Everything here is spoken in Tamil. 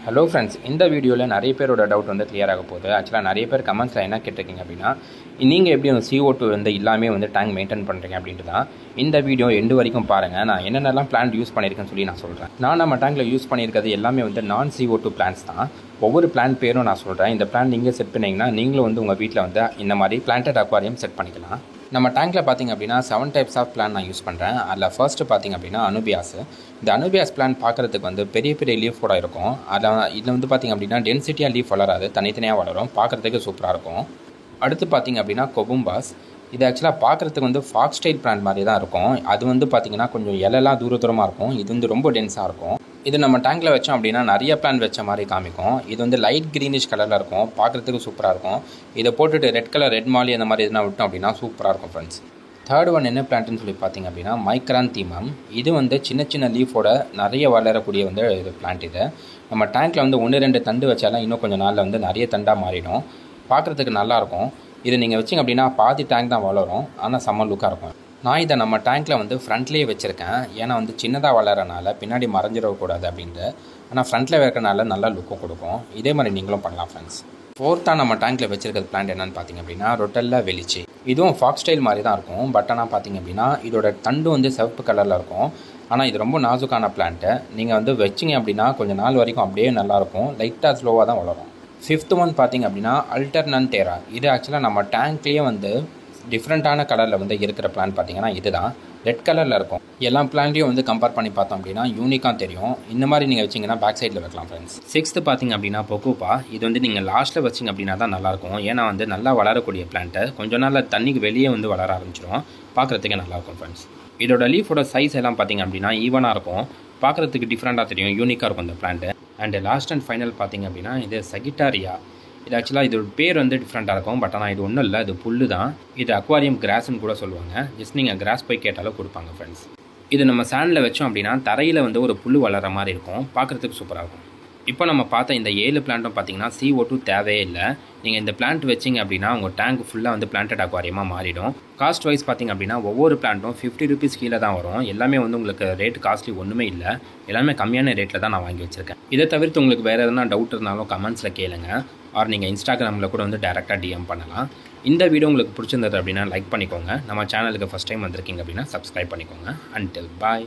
ஹலோ ஃப்ரெண்ட்ஸ், இந்த வீடியோவில் நிறைய பேரோட டவுட் வந்து கிளியர் ஆக போகுது. ஆக்சுவலாக நிறைய பேர் கமெண்ட்ஸில் என்ன கேட்டிருக்கீங்க அப்படின்னா, நீங்கள் எப்படி வந்து CO2 வந்து இல்லாமே வந்து டேங்க் மெயின்டைன் பண்ணுறீங்க அப்படின்ட்டு தான். இந்த வீடியோ எண்டு வரைக்கும் பாருங்கள். நான் என்னென்னலாம் பிளான்ட் யூஸ் பண்ணியிருக்கேன்னு சொல்லி நான் சொல்கிறேன். நம்ம டேங்கில் யூஸ் பண்ணியிருக்கிறது எல்லாமே வந்து நான் CO2 பிளான்ஸ் தான். ஒவ்வொரு பிளான்ட் பேரும் நான் சொல்கிறேன். இந்த பிளான் நீங்கள் செட் பண்ணிங்கன்னா நீங்களும் வந்து உங்கள் வீட்டில் வந்து இந்த மாதிரி பிளான்டட் அக்வாரியம் செட் பண்ணிக்கலாம். நம்ம டேங்கில் பார்த்திங்க அப்படின்னா 7 டைப்ஸ் ஆஃப் பிளான் நான் யூஸ் பண்ணுறேன். அதில் ஃபர்ஸ்ட்டு பார்த்திங்க அப்படின்னா அனுபியாஸ். இந்த அனுபியாஸ் பிளான் பார்க்குறதுக்கு வந்து பெரிய பெரிய லீஃபோட இருக்கும். இதில் வந்து பார்த்திங்க அப்படின்னா டென்சிட்டியாக லீஃப் வளராது, தனித்தனியாக வளரும். பார்க்குறதுக்கு சூப்பராக இருக்கும். அடுத்து பார்த்திங்க அப்படின்னா கொபும்பாஸ். இது ஆக்சுவலாக பார்க்குறதுக்கு வந்து ஃபாக்ஸ் ஸ்டைல் பிளான்ட் மாதிரி தான் இருக்கும். அது வந்து பார்த்திங்கன்னா கொஞ்சம் இலைலாம் தூரமாக இருக்கும். இது வந்து ரொம்ப டென்ஸாக இருக்கும். இது நம்ம டேங்கில் வச்சோம் அப்படின்னா நிறைய பிளான்ட் வச்ச மாதிரி காமிக்கும். இது வந்து லைட் க்ரீனிஷ் கலரில் இருக்கும். பார்க்குறதுக்கு சூப்பராக இருக்கும். இதை போட்டுட்டு ரெட் கலர் ரெட் மாலி அந்த மாதிரி எதுனா விட்டோம் அப்படின்னா சூப்பராக இருக்கும் ஃப்ரெண்ட்ஸ். தேர்ட் ஒன் என்ன பிளான்ட்னு சொல்லி பார்த்திங்க அப்படின்னா மைக்ரான்தீமம். இது வந்து சின்ன சின்ன லீஃபோட நிறைய வளரக்கூடிய வந்து இது பிளான்ட். இது நம்ம டேங்க்கில் வந்து 1-2 தண்டு வச்சாலும் இன்னும் கொஞ்சம் நாளில் வந்து நிறைய தண்டாக மாறிடும். பார்க்குறதுக்கு நல்லாயிருக்கும். இது நீங்கள் வச்சிங்க அப்படின்னா பாதி டேங்க் தான் வளரும், ஆனால் செம்ம லுக்காக இருக்கும். நான் இதை நம்ம டேங்க்கில் வந்து ஃப்ரண்ட்லேயே வச்சுருக்கேன். ஏன்னா வந்து சின்னதாக வளரனால பின்னாடி மறைஞ்சிடக்கூடாது அப்படின்ட்டு. ஆனால் ஃப்ரண்ட்டில் வைக்கிறனால நல்லா லுக்கும் கொடுக்கும். இதே மாதிரி நீங்களும் பண்ணலாம் ஃப்ரெண்ட்ஸ். ஃபோர்த்தாக நம்ம டேங்க்கில் வச்சுருக்கிறது பிளான்ட் என்னென்னு பார்த்திங்க அப்படின்னா ரொட்டெல்லா வெளிச்சி. இதுவும் ஃபாக்ஸ் ஸ்டைல் மாதிரி தான் இருக்கும். பட் ஆனால் பார்த்திங்க அப்படின்னா இதோட தண்டு வந்து சிவப்பு கலரில் இருக்கும். ஆனால் இது ரொம்ப நாசுக்கான பிளான்ட்டு. நீங்கள் வந்து வச்சிங்க அப்படின்னா கொஞ்சம் நாள் வரைக்கும் அப்படியே நல்லாயிருக்கும். லைட்டாக ஸ்லோவாக தான் வளரும். ஃபிஃப்த் ஒன் பார்த்திங்க அப்படின்னா அல்டர்னன்தேரா. இது ஆக்சுவலாக நம்ம டேங்க்லேயே வந்து டிஃப்ரெண்ட்டான கலரில் வந்து இருக்கிற பிளான் பார்த்திங்கன்னா இது தான். ரெட் கலரில் இருக்கும். எல்லா பிளான்ட்டையும் வந்து கம்பேர் பண்ணி பார்த்தோம் அப்படின்னா யூனிக்காக தெரியும். இந்த மாதிரி நீங்கள் வச்சிங்கன்னா பேக் சைடில் வைக்கலாம் ஃப்ரெண்ட்ஸ். சிக்ஸ்த்து பார்த்திங்க அப்படின்னா பொக்கூப்பா. இது வந்து நீங்கள் லாஸ்ட்டில் வச்சிங்க அப்படின்னா தான் நல்லாயிருக்கும். ஏன்னா வந்து நல்லா வளரக்கூடிய பிளான்ட்டு கொஞ்சம் நாளில் தண்ணிக்கு வெளியே வந்து வளர ஆரம்பிச்சிடும். பார்க்குறதுக்கே நல்லாயிருக்கும் ஃப்ரெண்ட்ஸ். இதோட லீஃபோட சைஸ் எல்லாம் பார்த்திங்க அப்படின்னா ஈவனாக இருக்கும். பார்க்குறதுக்கு டிஃப்ரெண்ட்டாக தெரியும், யூனிக்காக இருக்கும் இந்த plant. And last and final பார்த்திங்க அப்படின்னா இது சகிட்டாரியா. இது ஆக்சுவலாக இதோட பேர் வந்து டிஃப்ரெண்ட்டாக இருக்கும். பட் ஆனால் இது ஒன்றும் இல்லை, இது புல்லு தான். இது அக்வாரியம் கிராஸ்ன்னு கூட சொல்லுவாங்க. ஜஸ்ட் நீங்கள் கிராஸ் போய் கேட்டாலும் கொடுப்பாங்க ஃப்ரெண்ட்ஸ். இது நம்ம சாண்டில் வச்சோம் அப்படின்னா தரையில் வந்து ஒரு புல் வளர மாதிரி இருக்கும். பார்க்குறதுக்கு சூப்பராக இருக்கும். இப்போ நம்ம பார்த்த இந்த 7 பிளான்ட்டும் பார்த்தீங்கன்னா CO2 தேவையே இல்லை. நீங்கள் இந்த பிளான்ட் வச்சிங்க அப்படின்னா உங்கள் டேங்க் ஃபுல்லாக வந்து பிளான்டட் அக்வாரியமாக மாறிடும். காஸ்ட் வைஸ் பார்த்திங்க அப்படின்னா ஒவ்வொரு பிளான்ட்டும் 50 ரூபீஸ் கீழே தான் வரும். எல்லாமே வந்து உங்களுக்கு ரேட் காஸ்ட்லி ஒன்றுமே இல்லை. எல்லாமே கம்மியான ரேட்டில் தான் நான் வாங்கி வச்சுருக்கேன். இதை தவிர்த்து உங்களுக்கு வேறு எதனா டவுட் இருந்தாலும் கமெண்ட்ஸில் கேளுங்க. ஆர் நீங்கள் இன்ஸ்டாகிராமில் கூட வந்து டேரெக்டாக DM பண்ணலாம். இந்த வீடியோ உங்களுக்கு பிடிச்சிருந்தது அப்படின்னா லைக் பண்ணிக்கோங்க. நம்ம சேனலுக்கு ஃபஸ்ட் டைம் வந்திருக்கீங்க அப்படின்னா சப்ஸ்கிரைப் பண்ணிக்கோங்க. அன்டில் பாய்.